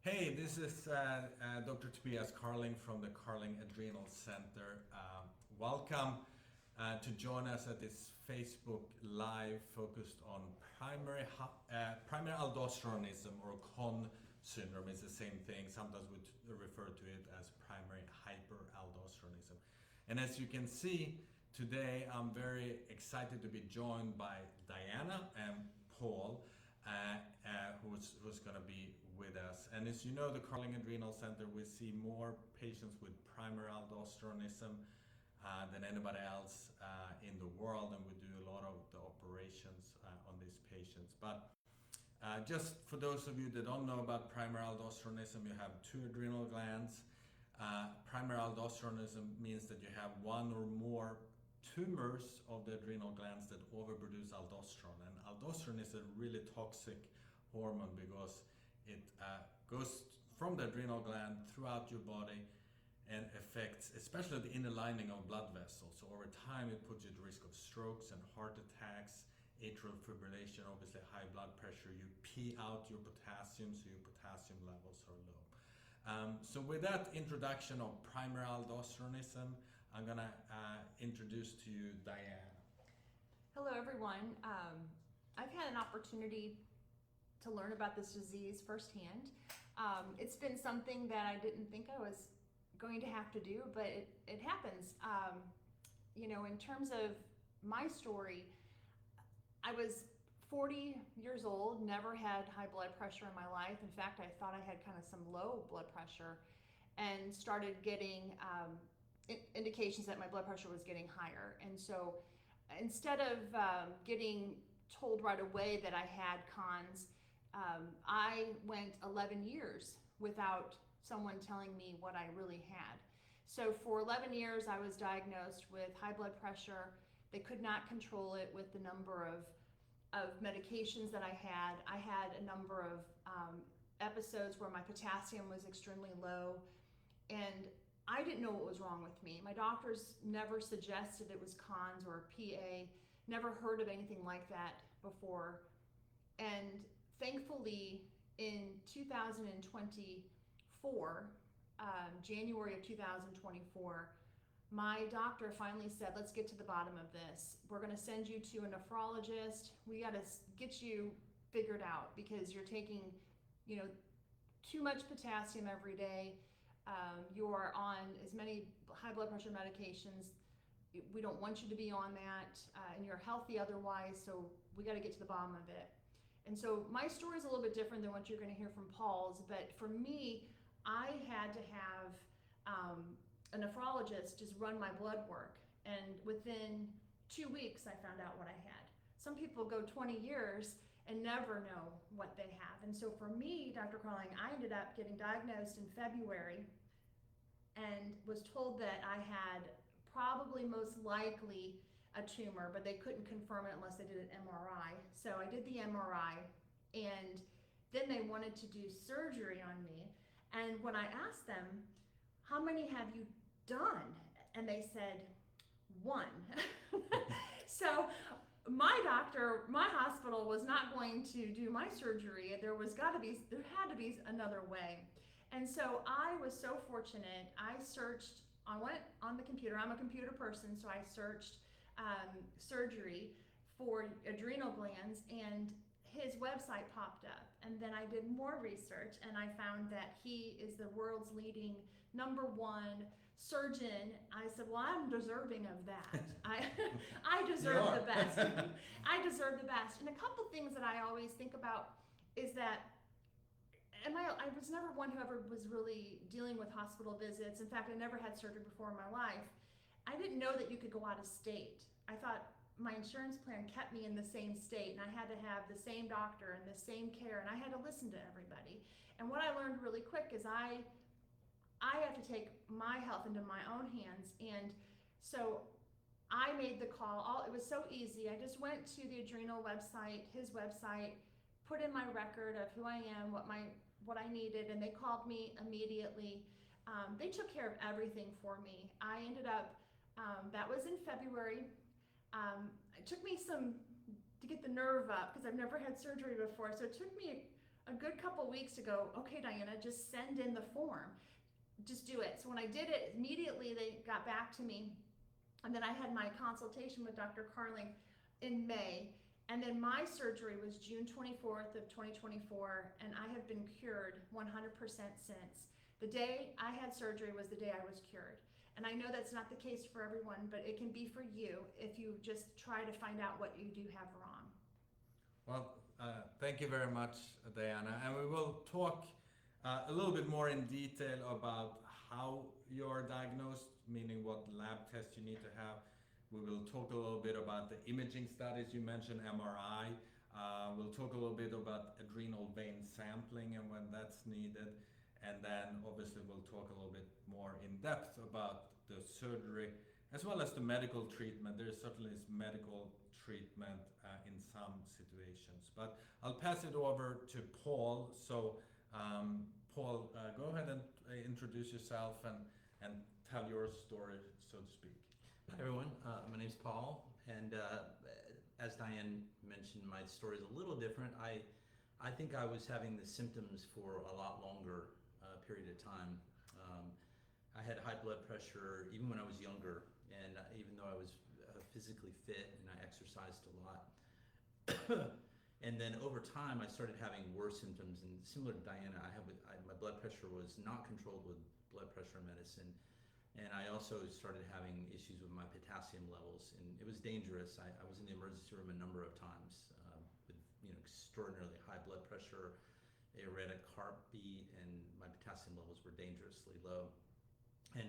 Hey, this is Dr. Tobias Carling from the Carling Adrenal Center. Welcome to join us at this Facebook Live focused on primary aldosteronism, or Conn syndrome. It's the same thing. Sometimes we refer to it as primary hyperaldosteronism. And as you can see, today I'm very excited to be joined by Diana and Paul, who's going to be with us. And as you know, the Carling Adrenal Center, we see more patients with primary aldosteronism than anybody else in the world, and we do a lot of the operations on these patients. But just for those of you that don't know about primary aldosteronism, you have two adrenal glands. Primary aldosteronism means that you have one or more tumors of the adrenal glands that overproduce aldosterone. And aldosterone is a really toxic hormone because it goes from the adrenal gland throughout your body and affects especially the inner lining of blood vessels. So over time it puts you at risk of strokes and heart attacks, atrial fibrillation, obviously high blood pressure. You pee out your potassium, so your potassium levels are low. So with that introduction of primary aldosteronism, I'm going to introduce to you Diana. Hello everyone. I've had an opportunity to learn about this disease firsthand. It's been something that I didn't think I was going to have to do, but it happens. In terms of my story, I was 40 years old, never had high blood pressure in my life. In fact, I thought I had kind of some low blood pressure, and started getting indications that my blood pressure was getting higher. And so instead of getting told right away that I had Conn's, I went 11 years without someone telling me what I really had. So for 11 years I was diagnosed with high blood pressure. They could not control it with the number of medications that I had. I had a number of episodes where my potassium was extremely low, and I didn't know what was wrong with me. My doctors never suggested it was Conn's or PA, never heard of anything like that before. And thankfully in 2024, January of 2024, my doctor finally said, let's get to the bottom of this. We're going to send you to a nephrologist. We got to get you figured out because you're taking, too much potassium every day. You're on as many high blood pressure medications. We don't want you to be on that, and you're healthy otherwise, so we got to get to the bottom of it. And so my story is a little bit different than what you're going to hear from Paul's, but for me, I had to have a nephrologist just run my blood work, and within 2 weeks I found out what I had. Some people go 20 years and never know what they have. And so for me, Dr. Carling, I ended up getting diagnosed in February and was told that I had probably most likely a tumor, but they couldn't confirm it unless they did an MRI. So I did the MRI, and then they wanted to do surgery on me. And when I asked them, how many have you done? And they said, 1. So my doctor, my hospital was not going to do my surgery. There had to be another way. And so I was so fortunate. I went on the computer. I'm a computer person, so I searched surgery for adrenal glands, and his website popped up. And then I did more research, and I found that he is the world's leading #1 surgeon. I said, well, I'm deserving of that. I deserve the best. I deserve the best. And a couple things that I always think about is that I was never one who ever was really dealing with hospital visits. In fact, I never had surgery before in my life. I didn't know that you could go out of state. I thought my insurance plan kept me in the same state, and I had to have the same doctor and the same care, and I had to listen to everybody. And what I learned really quick is I have to take my health into my own hands. And so I made the call. It was so easy. I just went to the adrenal website, his website, put in my record of who I am, what I needed, and they called me immediately. They took care of everything for me. I ended up, that was in February. It took me to get the nerve up because I've never had surgery before. So it took me a good couple weeks ago, okay, Diana, just send in the form. Just do it. So when I did it, immediately they got back to me. And then I had my consultation with Dr. Carling in May. And then my surgery was June 24th of 2024. And I have been cured 100% since. The day I had surgery was the day I was cured. And I know that's not the case for everyone, but it can be for you if you just try to find out what you do have wrong. Well, thank you very much, Diana. And we will talk a little bit more in detail about how you're diagnosed, meaning what lab tests you need to have. We will talk a little bit about the imaging studies you mentioned, MRI. We'll talk a little bit about adrenal vein sampling and when that's needed. And then obviously we'll talk a little bit more in depth about the surgery as well as the medical treatment. There certainly is medical treatment in some situations. But I'll pass it over to Paul. So Paul, go ahead and introduce yourself and tell your story, so to speak. Hi everyone, my name's Paul, and as Diane mentioned, my story is a little different. I think I was having the symptoms for a lot longer period of time. I had high blood pressure even when I was younger, and even though I was physically fit and I exercised a lot. And then over time I started having worse symptoms, and similar to Diana, my blood pressure was not controlled with blood pressure medicine. And I also started having issues with my potassium levels, and it was dangerous. I was in the emergency room a number of times with extraordinarily high blood pressure, erratic heartbeat, and my potassium levels were dangerously low. And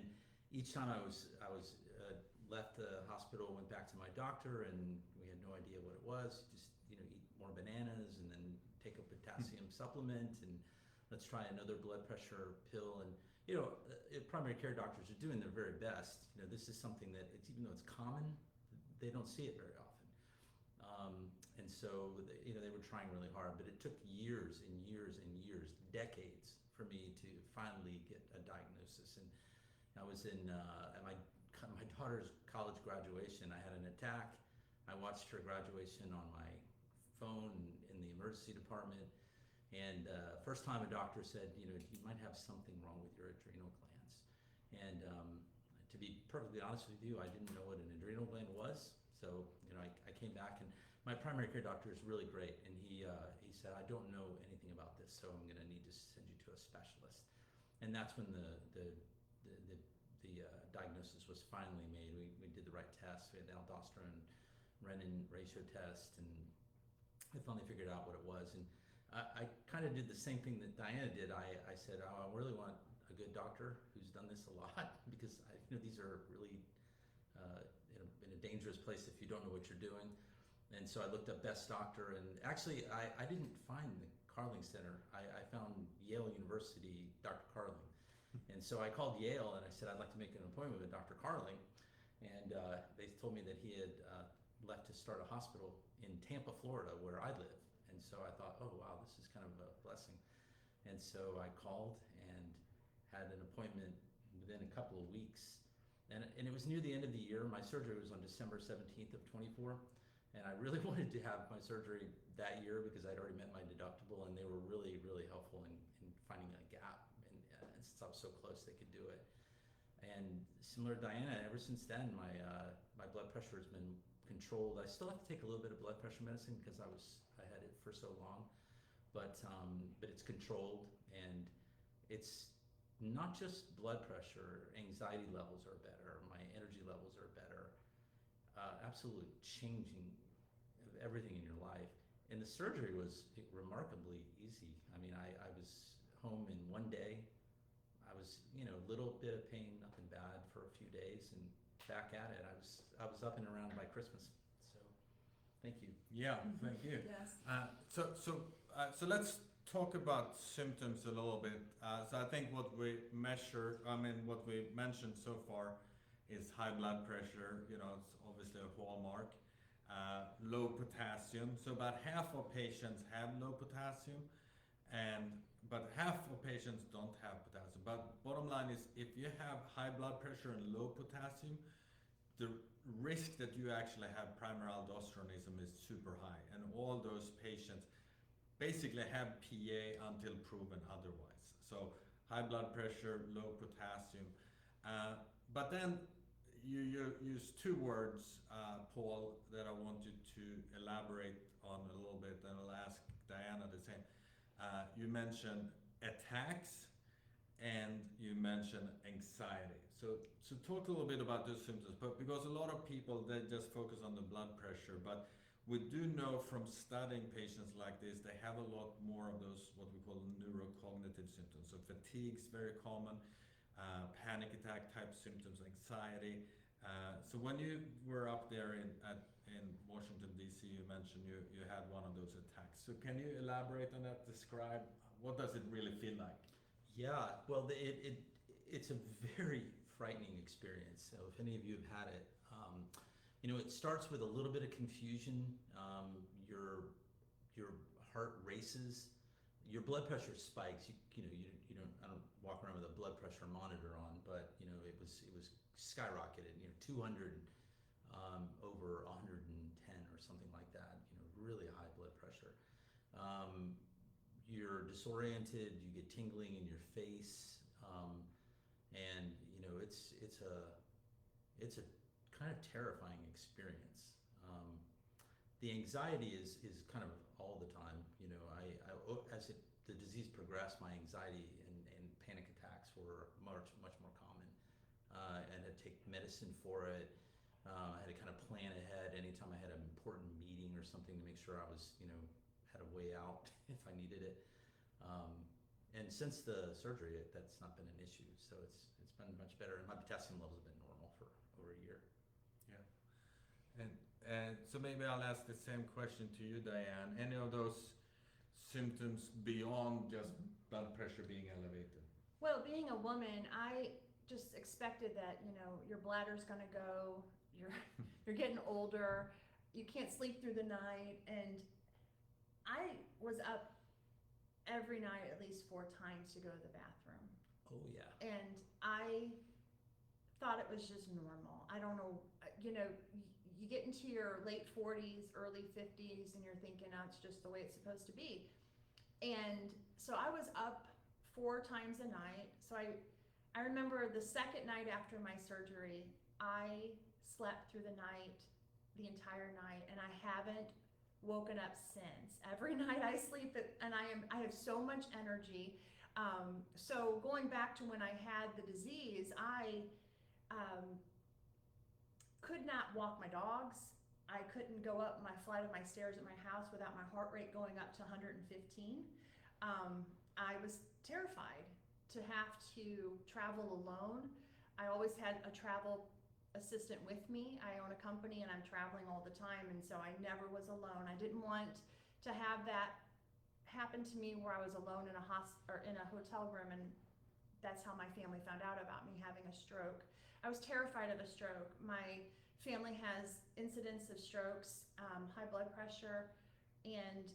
each time I was left the hospital, went back to my doctor, and we had no idea what it was. Just eat more bananas, and then take a potassium supplement, and let's try another blood pressure pill. And primary care doctors are doing their very best. This is something that even though it's common, they don't see it very often. And so they were trying really hard, but it took years and years and years, decades, for me to finally get a diagnosis. And I was at my daughter's college graduation. I had an attack. I watched her graduation on my phone in the emergency department. And first time a doctor said, you might have something wrong with your adrenal glands. And to be perfectly honest with you, I didn't know what an adrenal gland was. So, I came back, and my primary care doctor is really great. And he said, I don't know anything about this, so I'm going to need to send you to a specialist. And that's when the diagnosis was finally made. We did the right tests. We had the aldosterone-renin ratio test, and I finally figured out what it was. And I kind of did the same thing that Diana did. I said, I really want a good doctor who's done this a lot, because these are really in a dangerous place if you don't know what you're doing. And so I looked up best doctor, and actually I didn't find the Carling Center. I found Yale University, Dr. Carling. And so I called Yale and I said, I'd like to make an appointment with Dr. Carling. And they told me that he had left to start a hospital in Tampa, Florida, where I live. And so I thought, oh wow, this is kind of a blessing. And so I called and had an appointment within a couple of weeks. And it was near the end of the year. My surgery was on December 17th of 24. And I really wanted to have my surgery that year because I'd already met my deductible, and they were really, really helpful in finding a gap. And since I was so close, they could do it. And similar to Diana, ever since then, my blood pressure has been controlled. I still have to take a little bit of blood pressure medicine because I had it for so long, but it's controlled, and it's not just blood pressure. Anxiety levels are better. My energy levels are better. Absolutely changing everything in your life. And the surgery was remarkably easy. I mean, I was home in one day. I was, a little bit of pain, nothing bad, for a few days, and back at it. I was up and around by Christmas. So, thank you. Yeah, thank you. Yes. So let's talk about symptoms a little bit. So I think what we mentioned so far is high blood pressure. It's obviously a hallmark. Low potassium. So about half of patients have low potassium, but half of patients don't have potassium. But bottom line is, if you have high blood pressure and low potassium, the risk that you actually have primary aldosteronism is super high. And all those patients, basically have PA until proven otherwise. So high blood pressure, low potassium. But then you use two words, Paul, that I want you to elaborate on a little bit, and I'll ask Diana the same. You mentioned attacks and you mentioned anxiety. So talk a little bit about those symptoms, but because a lot of people, they just focus on the blood pressure, but we do know from studying patients like this, they have a lot more of those, what we call neurocognitive symptoms. So fatigue is very common, panic attack type symptoms, anxiety. So when you were up there in Washington, D.C., you mentioned you had one of those attacks. So can you elaborate on that, describe, what does it really feel like? Yeah, well, it's a very frightening experience. So if any of you have had it, it starts with a little bit of confusion. Your heart races, your blood pressure spikes. I don't walk around with a blood pressure monitor on, but it was skyrocketed. 200 over 110 or something like that. Really high blood pressure. You're disoriented. You get tingling in your face, and it's a kind of terrifying experience. The anxiety is kind of all the time. The disease progressed, my anxiety and panic attacks were much more common. I had to take medicine for it. I had to kind of plan ahead anytime I had an important meeting or something to make sure I was, had a way out if I needed it. And since the surgery, that's not been an issue. So it's been much better, and my potassium levels have been normal for over a year. Yeah. And so maybe I'll ask the same question to you, Diane. Any of those symptoms beyond just blood pressure being elevated? Well, being a woman, I just expected that, your bladder's gonna go, you're getting older, you can't sleep through the night, and I was up every night at least 4 times to go to the bathroom. Oh yeah. And I thought it was just normal. I don't know, you get into your late 40s, early 50s, and you're thinking, oh, it's just the way it's supposed to be. And so I was up 4 times a night. So I remember the second night after my surgery, I slept through the night, the entire night, and I haven't woken up since. Every night I sleep, and I have so much energy. So going back to when I had the disease, I could not walk my dogs. I couldn't go up my flight of my stairs at my house without my heart rate going up to 115. I was terrified to have to travel alone. I always had a travel assistant with me. I own a company and I'm traveling all the time, and so I never was alone. I didn't want to have that happen to me where I was alone in a hotel room, and that's how my family found out about me having a stroke. I was terrified of a stroke. My family has incidents of strokes, high blood pressure, and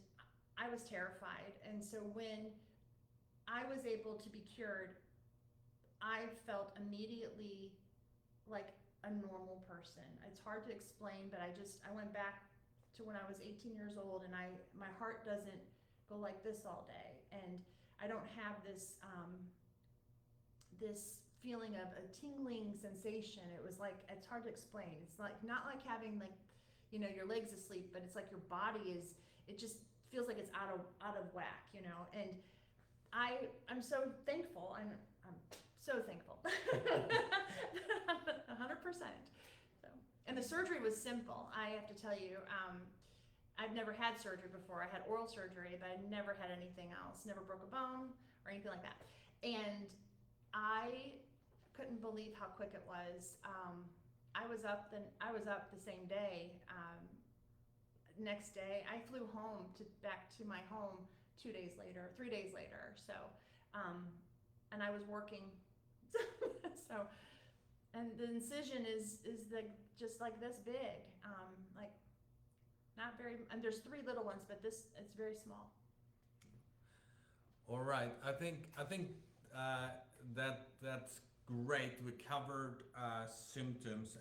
I was terrified. And so when I was able to be cured, I felt immediately like a normal person. It's hard to explain, but I went back to when I was 18 years old, and my heart doesn't go like this all day, and I don't have this this feeling of a tingling sensation. It was like, it's hard to explain. It's like not like having your legs asleep, but it's like your body it just feels like it's out of whack, and I'm so thankful. I'm so thankful. 100%. So, and the surgery was simple. I have to tell you, I've never had surgery before. I had oral surgery, but I never had anything else. Never broke a bone or anything like that. And I couldn't believe how quick it was. I was up the same day. Next day, I flew back to my home 3 days later. So, and I was working. So, and the incision is just like this big, like not very. And there's 3 little ones, but it's very small. All right, I think that's great. We covered symptoms,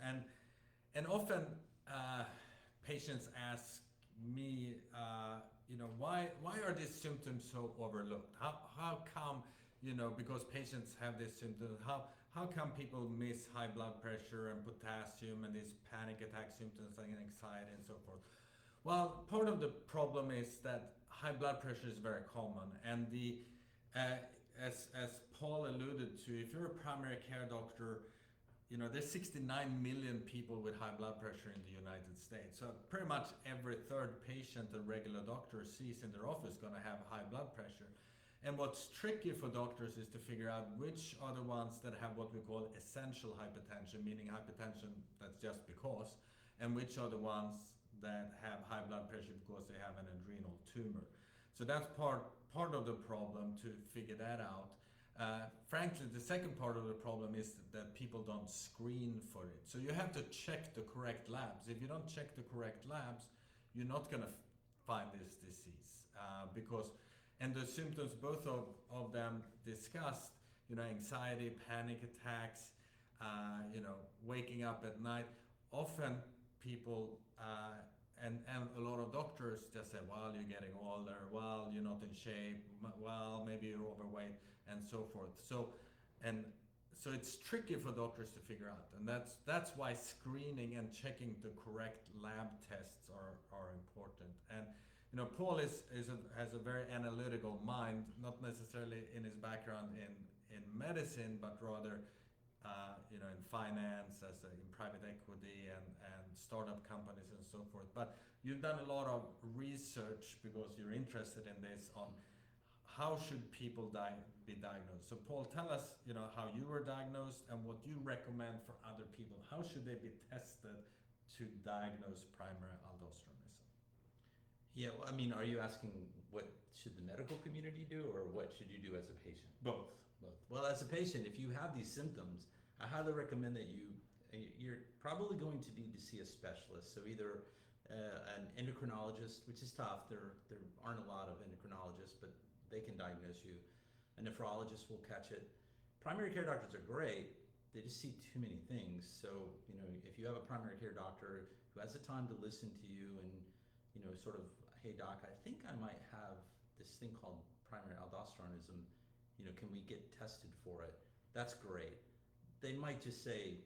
and often patients ask me why are these symptoms so overlooked? How come, because patients have these symptoms, how come people miss high blood pressure and potassium and these panic attack symptoms like anxiety and so forth? Well, part of the problem is that high blood pressure is very common, and as Paul alluded to, if you're a primary care doctor, there's 69 million people with high blood pressure in the United States. So pretty much every third patient a regular doctor sees in their office is going to have high blood pressure. And what's tricky for doctors is to figure out which are the ones that have what we call essential hypertension, meaning hypertension that's just because, and which are the ones that have high blood pressure because they have an adrenal tumor. So that's part of the problem, to figure that out. Frankly, the second part of the problem is that people don't screen for it. So you have to check the correct labs. If you don't check the correct labs, you're not going to find this disease and the symptoms, both of them discussed, anxiety, panic attacks, waking up at night. Often people and a lot of doctors just say, well, you're getting older, well, you're not in shape, well, maybe you're overweight, and so forth. So it's tricky for doctors to figure out, and that's why screening and checking the correct lab tests are important. And Paul has a very analytical mind, not necessarily in his background in medicine, but rather in finance, in private equity and startup companies and so forth. But you've done a lot of research because you're interested in this on how should people be diagnosed. So Paul, tell us, how you were diagnosed and what you recommend for other people. How should they be tested to diagnose primary aldosteronism? Yeah, well, I mean, are you asking what should the medical community do, or what should you do as a patient? Both. Well, as a patient, if you have these symptoms, I highly recommend that you're probably going to need to see a specialist. So either an endocrinologist, which is tough. There aren't a lot of endocrinologists, but they can diagnose you. A nephrologist will catch it. Primary care doctors are great. They just see too many things. So, if you have a primary care doctor who has the time to listen to you and, sort of, hey doc, I think I might have this thing called primary aldosteronism. Can we get tested for it? That's great. They might just say,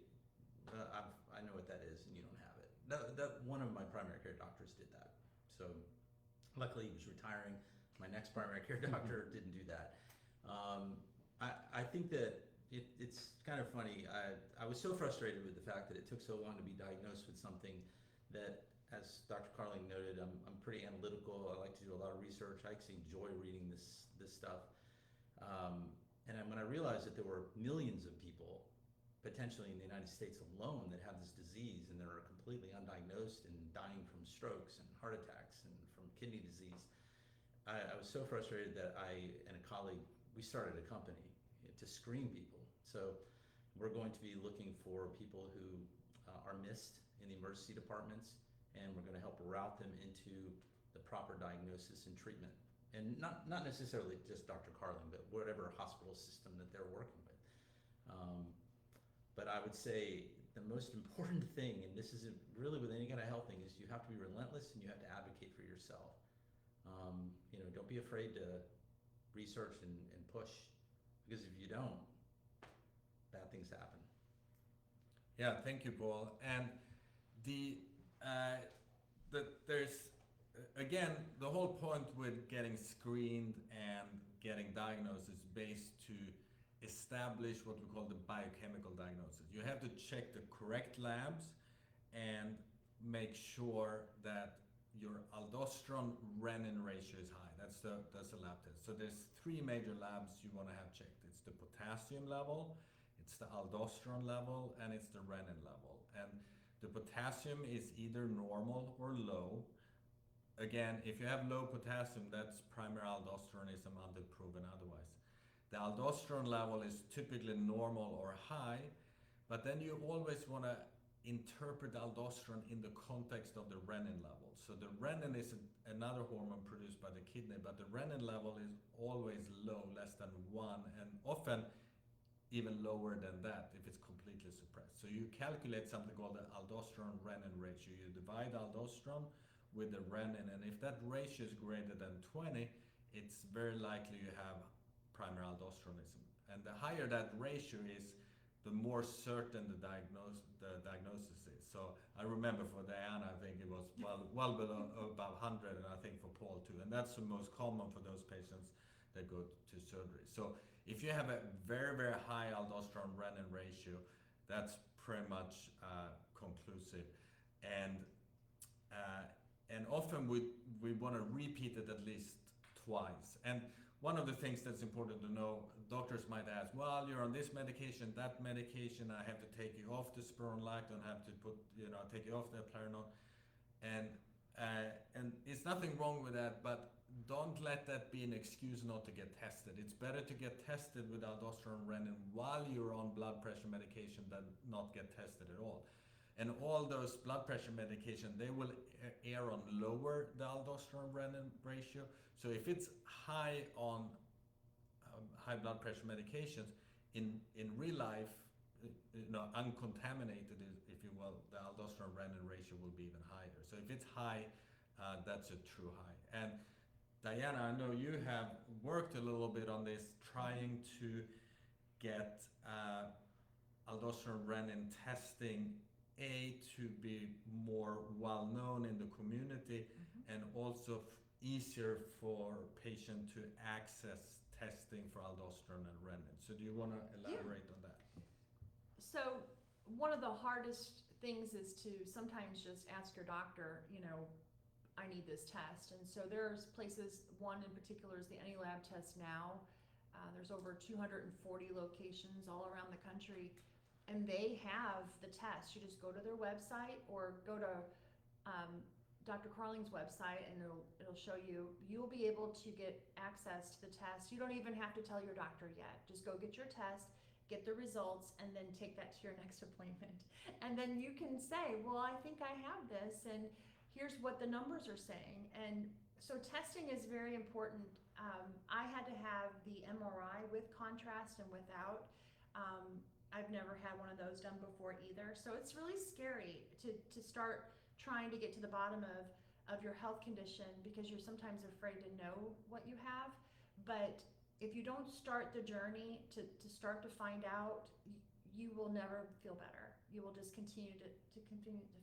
I know what that is, and you don't have it. That one of my primary care doctors did that. So luckily he was retiring. My next primary care doctor didn't do that. I think that it's kind of funny. I was so frustrated with the fact that it took so long to be diagnosed with something that, as Dr. Carling noted, I'm pretty analytical. I like to do a lot of research. I actually enjoy reading this stuff. And when I realized that there were millions of people, potentially in the United States alone, that have this disease and they're completely undiagnosed and dying from strokes and heart attacks and from kidney disease, I was so frustrated that I and a colleague, we started a company to screen people. So we're going to be looking for people who are missed in the emergency departments, and we're going to help route them into the proper diagnosis and treatment. And not necessarily just Dr. Carling, but whatever hospital system that they're working with. But I would say the most important thing, and this isn't really with any kind of health thing, is you have to be relentless and you have to advocate for yourself. Don't be afraid to research and push, because if you don't, bad things happen. Yeah, thank you, Paul. And there's again, the whole point with getting screened and getting diagnosed is based to establish what we call the biochemical diagnosis. You have to check the correct labs and make sure that your aldosterone-renin ratio is high. That's the lab test. So there's three major labs you want to have checked. It's the potassium level, it's the aldosterone level, and it's the renin level. And the potassium is either normal or low. Again, if you have low potassium, that's primary aldosteronism until proven otherwise. The aldosterone level is typically normal or high, but then you always want to interpret aldosterone in the context of the renin level. So the renin is another hormone produced by the kidney, but the renin level is always low, less than 1, and often even lower than that if it's completely suppressed. So you calculate something called the aldosterone-renin ratio. You divide aldosterone with the renin, and if that ratio is greater than 20, it's very likely you have primary aldosteronism. And the higher that ratio is, the more certain the diagnosis is. So I remember for Diana, I think it was well below about 100, and I think for Paul too. And that's the most common for those patients that go to surgery. So if you have a very, very high aldosterone-renin ratio, that's pretty much conclusive. And often we want to repeat it at least twice. And one of the things that's important to know, doctors might ask, well, you're on this medication, that medication, I have to take you off the spironolactone, have to take you off the eplerenone. And it's nothing wrong with that, but don't let that be an excuse not to get tested. It's better to get tested with aldosterone-renin while you're on blood pressure medication than not get tested at all. And all those blood pressure medication, they will err on lower the aldosterone-renin ratio. So if it's high on high blood pressure medications, in real life, uncontaminated, if you will, the aldosterone-renin ratio will be even higher. So if it's high, that's a true high. And Diana, I know you have worked a little bit on this, trying to get aldosterone-renin testing to be more well known in the community, and also easier for patient to access testing for aldosterone and renin. So do you want to elaborate on that? So one of the hardest things is to sometimes just ask your doctor, I need this test. And so there's places, one in particular is the AnyLab Test Now. There's over 240 locations all around the country, and they have the test. You just go to their website or go to Dr. Carling's website, and it'll show you. You'll be able to get access to the test. You don't even have to tell your doctor yet. Just go get your test, get the results, and then take that to your next appointment. And then you can say, well, I think I have this, and here's what the numbers are saying. And so testing is very important. I had to have the MRI with contrast and without. I've never had one of those done before either. So it's really scary to start trying to get to the bottom of your health condition, because you're sometimes afraid to know what you have. But if you don't start the journey to start to find out, you will never feel better. You will just continue to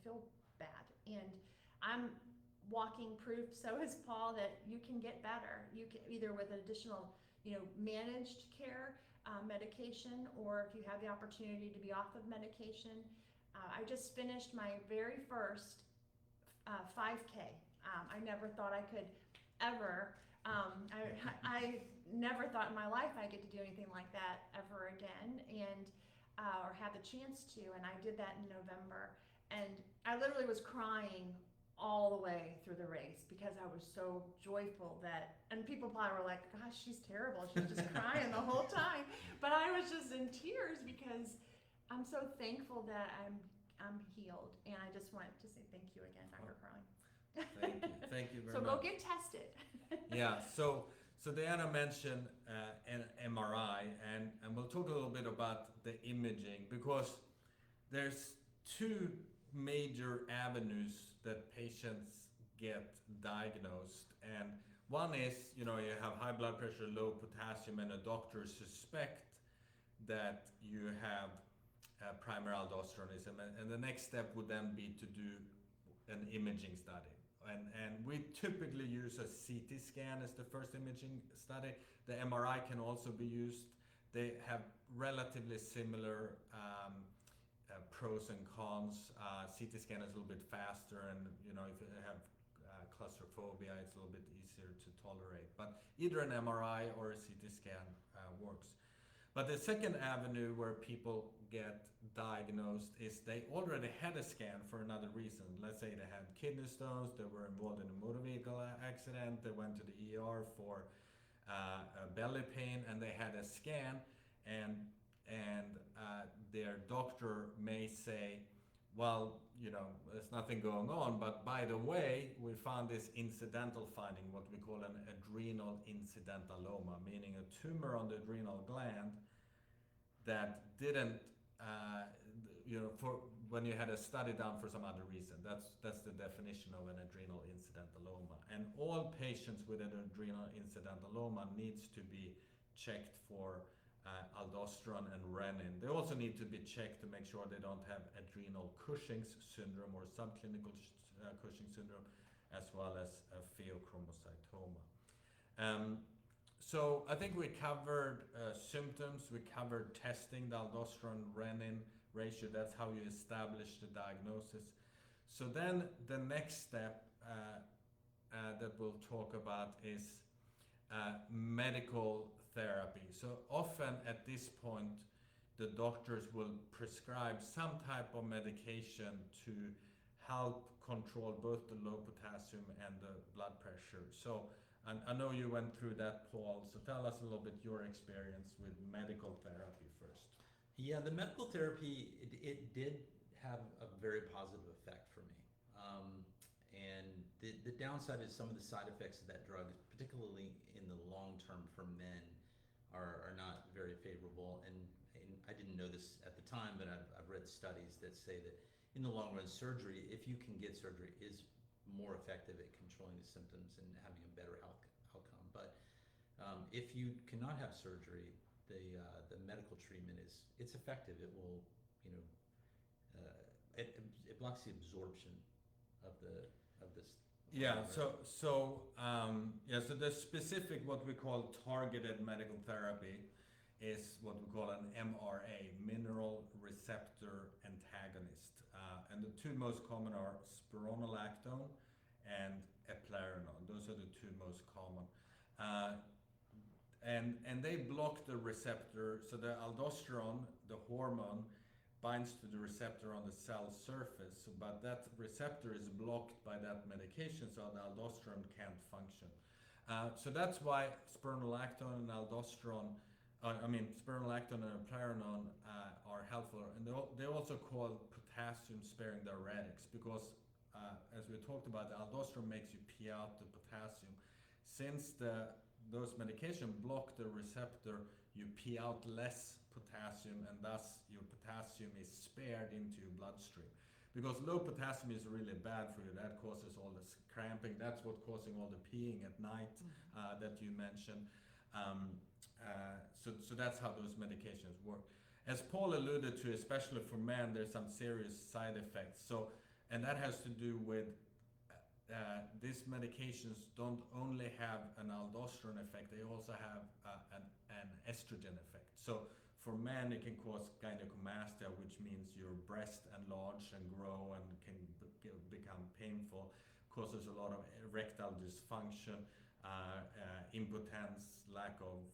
feel bad. And I'm walking proof, so is Paul, that you can get better. You can either with additional, managed care, medication, or if you have the opportunity to be off of medication. I just finished my very first 5K. I never thought I could ever, I never thought in my life I'd get to do anything like that ever again, and or have the chance to, and I did that in November. And I literally was crying all the way through the race because I was so joyful and people probably were like, gosh, she's terrible. She's just crying the whole time. But I was just in tears because I'm so thankful that I'm healed. And I just want to say thank you again, Dr. Carling. Thank you very much. So go get tested. Yeah, so Diana mentioned an MRI, and we'll talk a little bit about the imaging, because there's two major avenues that patients get diagnosed. And one is, you have high blood pressure, low potassium, and a doctor suspect that you have primary aldosteronism. And the next step would then be to do an imaging study. And we typically use a CT scan as the first imaging study. The MRI can also be used. They have relatively similar pros and cons. CT scan is a little bit faster, and if you have claustrophobia, it's a little bit easier to tolerate. But either an MRI or a CT scan works. But the second avenue where people get diagnosed is they already had a scan for another reason. Let's say they had kidney stones, they were involved in a motor vehicle accident, they went to the ER for belly pain, and they had a scan, and their doctor may say, well, there's nothing going on, but by the way, we found this incidental finding, what we call an adrenal incidentaloma, meaning a tumor on the adrenal gland that didn't, for when you had a study done for some other reason. That's the definition of an adrenal incidentaloma. And all patients with an adrenal incidentaloma needs to be checked for aldosterone and renin. They also need to be checked to make sure they don't have adrenal Cushing's syndrome or subclinical Cushing syndrome, as well as pheochromocytoma. So I think we covered symptoms, we covered testing the aldosterone-renin ratio. That's how you establish the diagnosis. So then the next step that we'll talk about is medical therapy. So often at this point, the doctors will prescribe some type of medication to help control both the low potassium and the blood pressure. So I know you went through that, Paul, so tell us a little bit your experience with medical therapy first. Yeah, the medical therapy, it did have a very positive effect for me. And the downside is some of the side effects of that drug, particularly in the long term for men, are not very favorable. And I didn't know this at the time, but I've read studies that say that in the long run, surgery, if you can get surgery, is more effective at controlling the symptoms and having a better health outcome. But if you cannot have surgery, the medical treatment it's effective. It will, it blocks the absorption of this. Yeah. So the specific what we call targeted medical therapy is what we call an MRA, mineral receptor antagonist, and the two most common are spironolactone and eplerenone. Those are the two most common. And they block the receptor, so the aldosterone, the hormone, binds to the receptor on the cell surface, but that receptor is blocked by that medication, so the aldosterone can't function. So that's why spironolactone and spironolactone and eplerenone are helpful. And they're also called potassium-sparing diuretics because, as we talked about, the aldosterone makes you pee out the potassium. Since those medications block the receptor, you pee out less potassium, and thus your potassium is spared into your bloodstream. Because low potassium is really bad for you. That causes all this cramping. That's what causing all the peeing at night that you mentioned. So that's how those medications work. As Paul alluded to, especially for men, there's some serious side effects. And that has to do with these medications don't only have an aldosterone effect, they also have an estrogen effect. So for men, it can cause gynecomastia, which means your breast enlarge and grow and can become painful, causes a lot of erectile dysfunction, impotence, lack of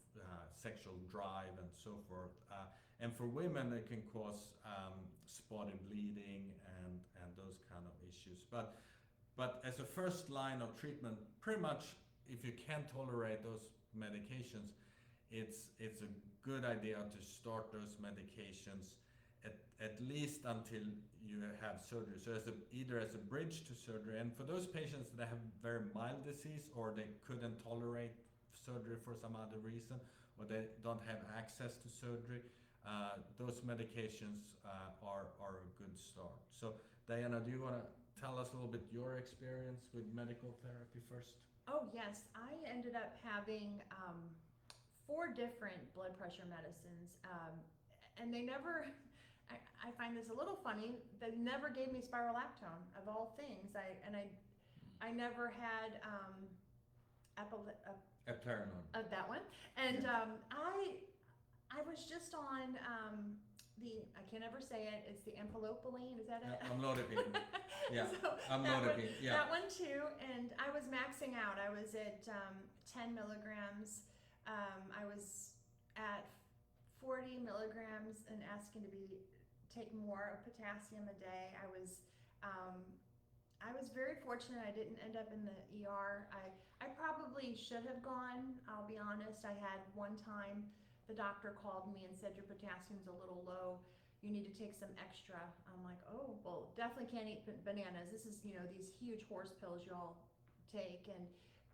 sexual drive, and so forth. And for women, it can cause spotted bleeding and those kind of issues. But as a first line of treatment, pretty much if you can't tolerate those medications, it's a good idea to start those medications at least until you have surgery. So either as a bridge to surgery, and for those patients that have very mild disease or they couldn't tolerate surgery for some other reason, or they don't have access to surgery, those medications are a good start. So Diana, do you want to tell us a little bit your experience with medical therapy first? Oh yes, I ended up having 4 different blood pressure medicines, and they never, I find this a little funny, they never gave me spirolactone of all things. I never had Eplerenone. That one, and I was just on I can't ever say it. It's the amlodipine. Is that it? Amlodipine. Yeah. So amlodipine. Yeah. That one too. And I was maxing out. I was at 10 milligrams. I was at 40 milligrams and asking to take more of potassium a day. I was very fortunate. I didn't end up in the ER. I probably should have gone. I'll be honest. I had one time. The doctor called me and said, your potassium's a little low. You need to take some extra. I'm like, oh, well, definitely can't eat bananas. This is, these huge horse pills you all take. And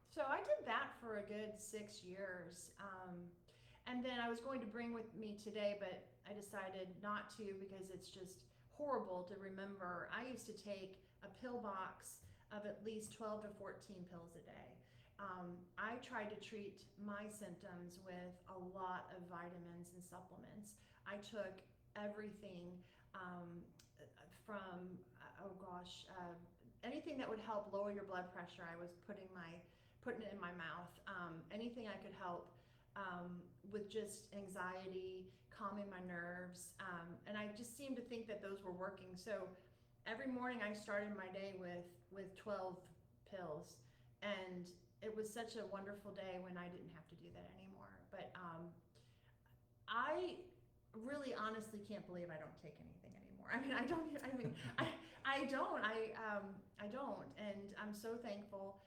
so I did that for a good 6 years. And then I was going to bring with me today, but I decided not to because it's just horrible to remember. I used to take a pill box of at least 12 to 14 pills a day. I tried to treat my symptoms with a lot of vitamins and supplements. I took everything from, anything that would help lower your blood pressure. I was putting it in my mouth. Anything I could help with just anxiety, calming my nerves. And I just seemed to think that those were working. So every morning I started my day with 12 pills. And it was such a wonderful day when I didn't have to do that anymore. But I really honestly can't believe I don't take anything anymore. I don't. And I'm so thankful.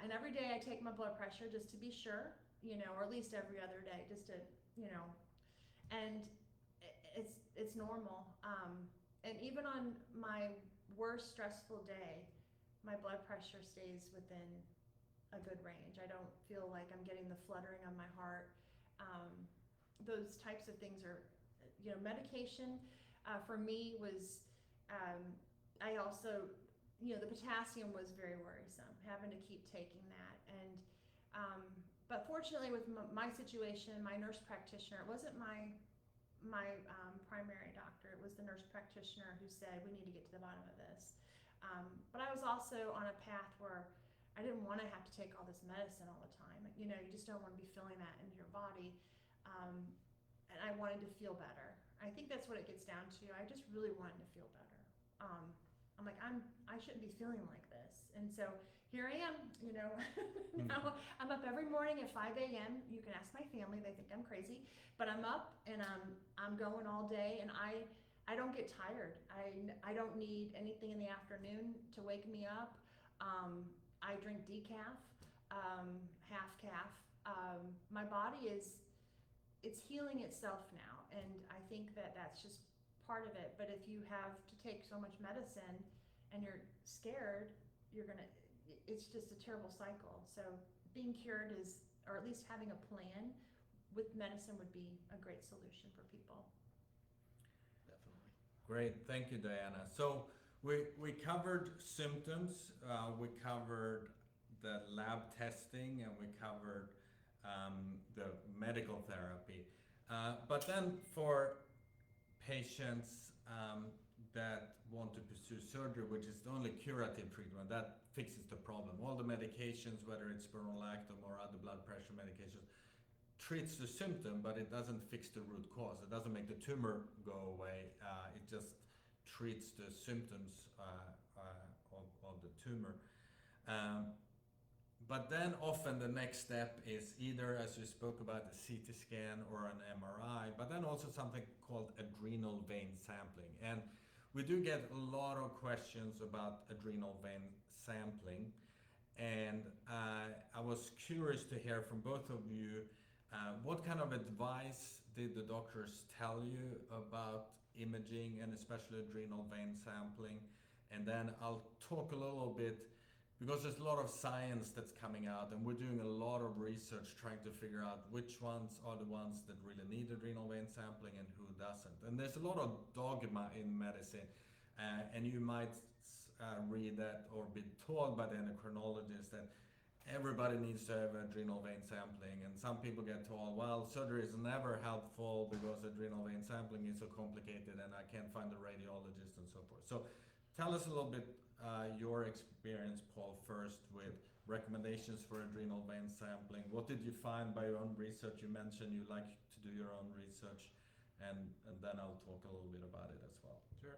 And every day I take my blood pressure just to be sure, or at least every other day, just to, and it's normal. And even on my worst stressful day, my blood pressure stays within a good range. I don't feel like I'm getting the fluttering on my heart. Those types of things are, medication for me was, I also, the potassium was very worrisome, having to keep taking that. And, but fortunately with my situation, my nurse practitioner, it wasn't my primary doctor, it was the nurse practitioner who said, we need to get to the bottom of this. But I was also on a path where I didn't want to have to take all this medicine all the time. You just don't want to be feeling that into your body. And I wanted to feel better. I think that's what it gets down to. I just really wanted to feel better. I'm like, I shouldn't be feeling like this. And so here I am, now I'm up every morning at 5 a.m. You can ask my family, they think I'm crazy, but I'm up and I'm going all day, and I don't get tired. I don't need anything in the afternoon to wake me up. I drink decaf, half calf. My body it's healing itself now, and I think that's just part of it. But if you have to take so much medicine and you're scared, it's just a terrible cycle. So being cured or at least having a plan with medicine would be a great solution for people. Definitely. Great, thank you, Diana. So we covered symptoms, we covered the lab testing, and we covered the medical therapy. But then for patients that want to pursue surgery, which is the only curative treatment, that fixes the problem. All the medications, whether it's spironolactone or other blood pressure medications, treats the symptom, but it doesn't fix the root cause. It doesn't make the tumor go away. It just treats the symptoms of the tumor. But then often the next step is either, as you spoke about, a CT scan or an MRI, but then also something called adrenal vein sampling. And we do get a lot of questions about adrenal vein sampling. And I was curious to hear from both of you, what kind of advice did the doctors tell you about imaging and especially adrenal vein sampling? And then I'll talk a little bit, because there's a lot of science that's coming out, and we're doing a lot of research trying to figure out which ones are the ones that really need adrenal vein sampling and who doesn't. And there's a lot of dogma in medicine, and you might read that or be told by the endocrinologist that everybody needs to have adrenal vein sampling, and some people get told, well, surgery is never helpful because adrenal vein sampling is so complicated and I can't find a radiologist and so forth. So tell us a little bit your experience, Paul, first with recommendations for adrenal vein sampling. What did you find by your own research? You mentioned you like to do your own research, and then I'll talk a little bit about it as well. Sure.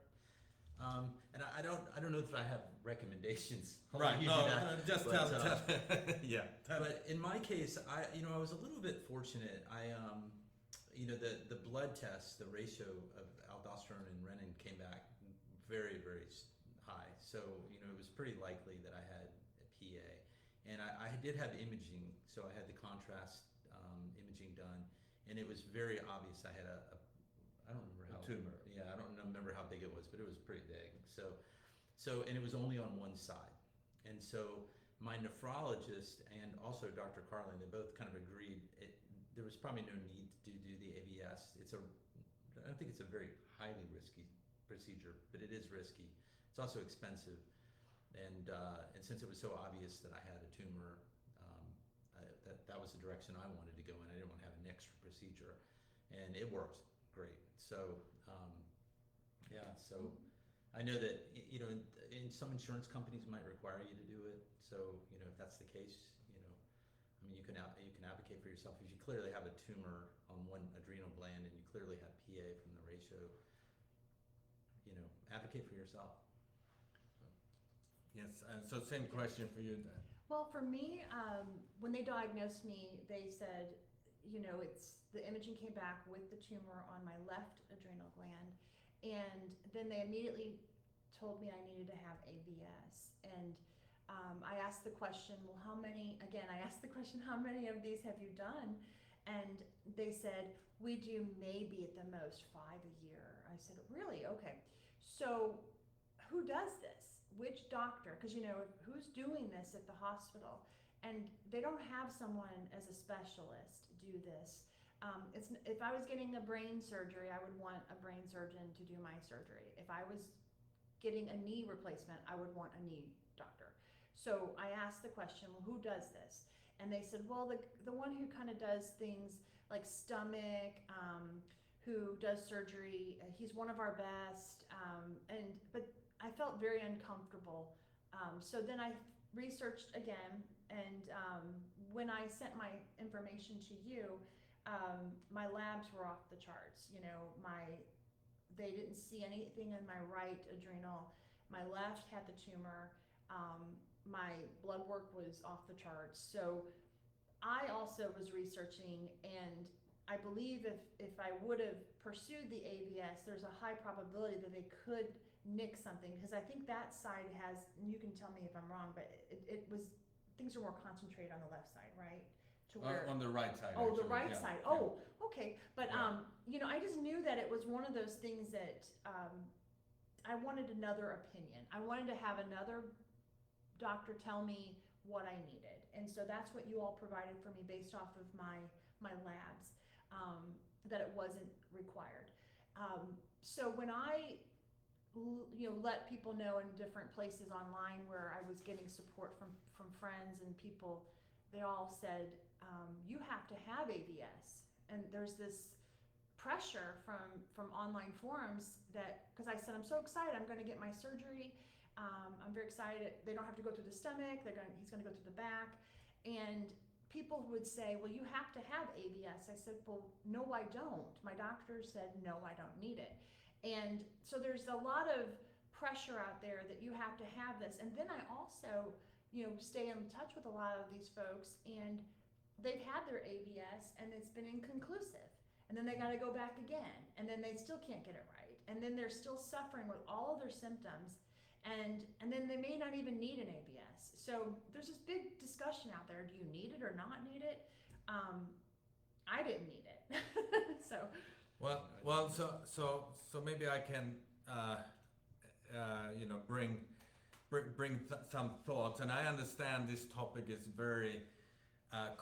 And I don't know if I have recommendations. Right. No, just tell. Yeah. But in my case, I was a little bit fortunate. The blood test, the ratio of aldosterone and renin came back very, very high. So, it was pretty likely that I had a PA. And I did have imaging, so I had the contrast imaging done. And it was very obvious I had I don't remember how. A tumor. Yeah, I don't remember how big it was, but it was pretty big. And it was only on one side. And so my nephrologist and also Dr. Carling, they both kind of agreed there was probably no need to do the ABS. I don't think it's a very highly risky procedure, but it is risky. It's also expensive, and since it was so obvious that I had a tumor, that was the direction I wanted to go in. I didn't want to have an extra procedure, and it worked great. So so I know that in some insurance companies might require you to do it. So if that's the case, I mean, you can advocate for yourself if you clearly have a tumor on one adrenal gland and you clearly have PA from the ratio. Advocate for yourself. Yes, and so same question for you then. Well, for me, when they diagnosed me, they said, it's the imaging came back with the tumor on my left adrenal gland, and then they immediately told me I needed to have AVS. And I asked the question, well, how many of these have you done? And they said, we do maybe at the most 5 a year. I said, really? Okay. So who does this? Which doctor? Because who's doing this at the hospital? And they don't have someone as a specialist do this. If I was getting a brain surgery, I would want a brain surgeon to do my surgery. If I was getting a knee replacement, I would want a knee doctor. So I asked the question, well, who does this? And they said, well, the one who kind of does things like stomach, who does surgery, he's one of our best. But I felt very uncomfortable. So then I researched again, and when I sent my information to you, my labs were off the charts. They didn't see anything in my right adrenal. My left had the tumor. My blood work was off the charts. So I also was researching, and I believe if I would have pursued the AVS, there's a high probability that they could nick something, because I think that side has, and you can tell me if I'm wrong, but it was, things are more concentrated on the left side, right? To where, on the right side. oh, actually. the right Yeah. side. Yeah. Oh, okay. But Yeah. I just knew that it was one of those things that I wanted another opinion. I wanted to have another doctor tell me what I needed, and so that's what you all provided for me based off of my labs, that it wasn't required. So when I let people know in different places online where I was getting support from friends and people, they all said, you have to have AVS. And there's this pressure from online forums that, because I said, I'm so excited, I'm going to get my surgery. I'm very excited. They don't have to go through the stomach. He's going to go through the back. And people would say, well, you have to have AVS. I said, well, no, I don't. My doctor said, no, I don't need it. And so there's a lot of pressure out there that you have to have this. And then I also, stay in touch with a lot of these folks, and they've had their AVS and it's been inconclusive. And then they got to go back again, and then they still can't get it right. And then they're still suffering with all of their symptoms, and then they may not even need an AVS. So there's this big discussion out there. Do you need it or not need it? I didn't need it. So. So maybe I can, bring some thoughts. And I understand this topic is very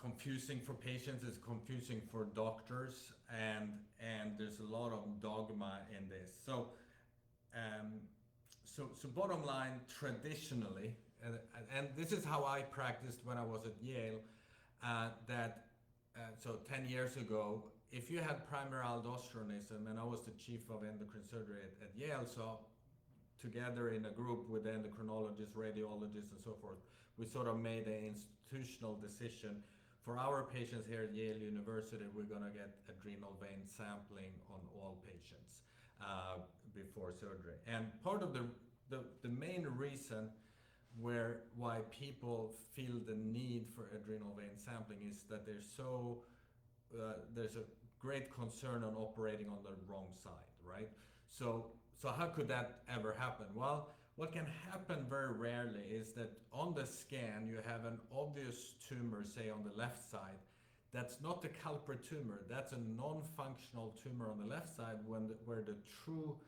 confusing for patients. It's confusing for doctors, and there's a lot of dogma in this. So bottom line, traditionally, and this is how I practiced when I was at Yale, so 10 years ago, if you had primary aldosteronism, and I was the chief of endocrine surgery at Yale, so together in a group with endocrinologists, radiologists, and so forth, we sort of made an institutional decision. For our patients here at Yale University, we're going to get adrenal vein sampling on all patients before surgery. And part of the main reason why people feel the need for adrenal vein sampling is that there's a great concern on operating on the wrong side, right? So how could that ever happen? Well, what can happen very rarely is that on the scan you have an obvious tumor, say on the left side. That's not the culprit tumor. That's a non-functional tumor on the left side where the true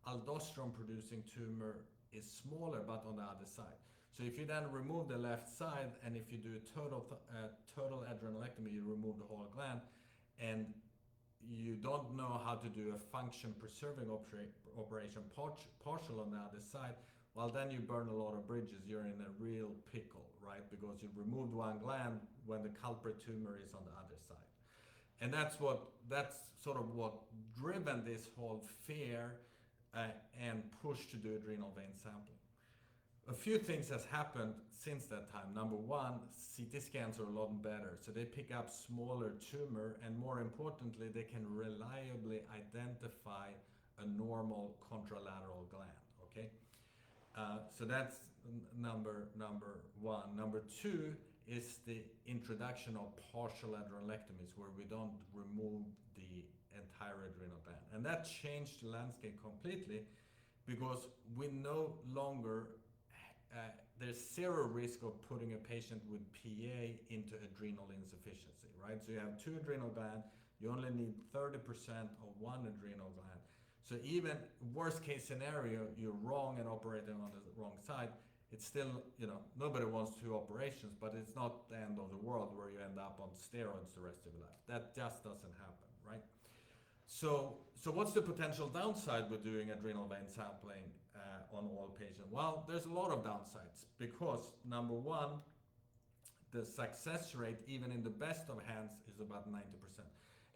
aldosterone-producing tumor is smaller, but on the other side. So if you then remove the left side, and if you do a total adrenalectomy, you remove the whole gland, and you don't know how to do a function preserving operation partial on the other side, well, then you burn a lot of bridges. You're in a real pickle, right? Because you removed one gland when the culprit tumor is on the other side. And that's sort of what driven this whole fear and push to do adrenal vein sampling. A few things has happened since that time. Number one, CT scans are a lot better. So they pick up smaller tumor, and more importantly, they can reliably identify a normal contralateral gland, okay? So that's number one. Number two is the introduction of partial adrenalectomies, where we don't remove the entire adrenal gland. And that changed the landscape completely, because we no longer, there's zero risk of putting a patient with PA into adrenal insufficiency, right? So you have two adrenal glands, you only need 30% of one adrenal gland. So even worst case scenario, you're wrong and operating on the wrong side, it's still, nobody wants two operations, but it's not the end of the world where you end up on steroids the rest of your life. That just doesn't happen, right? So what's the potential downside with doing adrenal vein sampling on all patients? Well, there's a lot of downsides, because number one, the success rate, even in the best of hands, is about 90%.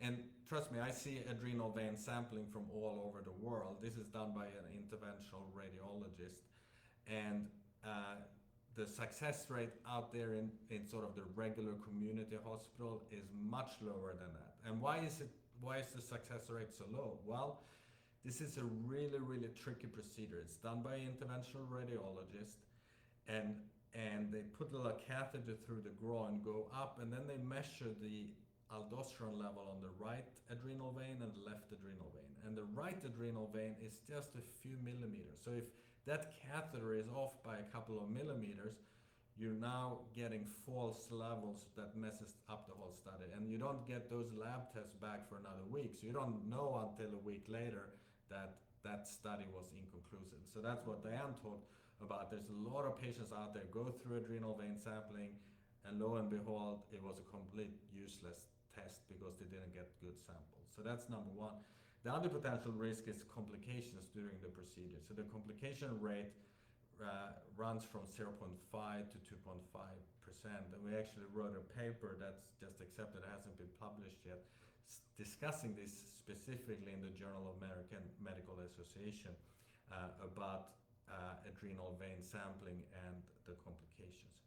And trust me, I see adrenal vein sampling from all over the world. This is done by an interventional radiologist. And the success rate out there in sort of the regular community hospital is much lower than that. And why is the success rate so low? Well, this is a really, really tricky procedure. It's done by an interventional radiologist, and they put a little catheter through the groin, go up, and then they measure the aldosterone level on the right adrenal vein and the left adrenal vein. And the right adrenal vein is just a few millimeters. So if that catheter is off by a couple of millimeters, you're now getting false levels that messes up the whole study. And you don't get those lab tests back for another week. So you don't know until a week later that that study was inconclusive. So that's what Diane talked about. There's a lot of patients out there go through adrenal vein sampling, and lo and behold, it was a complete useless test because they didn't get good samples. So that's number one. The other potential risk is complications during the procedure. So the complication rate runs from 0.5 to 2.5%. And we actually wrote a paper that's just accepted, hasn't been published yet, discussing this specifically in the Journal of American Medical Association about adrenal vein sampling and the complications.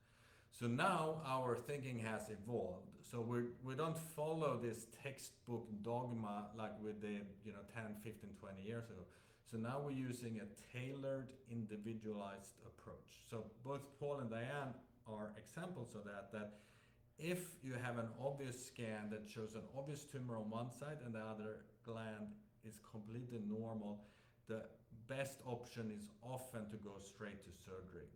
So now our thinking has evolved. So we don't follow this textbook dogma like we did 10, 15, 20 years ago. So now we're using a tailored, individualized approach. So both Paul and Diane are examples of that if you have an obvious scan that shows an obvious tumor on one side and the other gland is completely normal, the best option is often to go straight to surgery,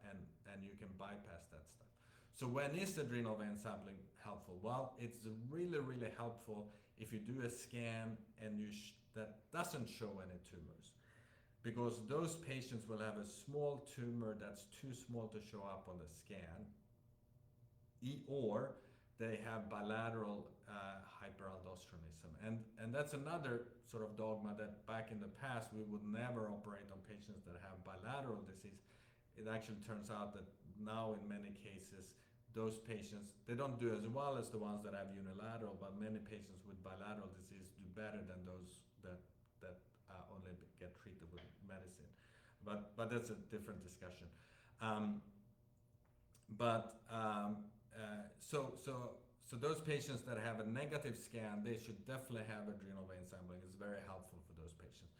and you can bypass that stuff. So when is adrenal vein sampling helpful? Well, it's really, really helpful if you do a scan and that doesn't show any tumors, because those patients will have a small tumor that's too small to show up on the scan, or they have bilateral hyperaldosteronism. And that's another sort of dogma that back in the past we would never operate on patients that have bilateral disease. It actually turns out that now in many cases, those patients, they don't do as well as the ones that have unilateral, but many patients with bilateral disease do better than those that only get treated with medicine. But that's a different discussion. So those patients that have a negative scan, they should definitely have adrenal vein sampling. It's very helpful for those patients.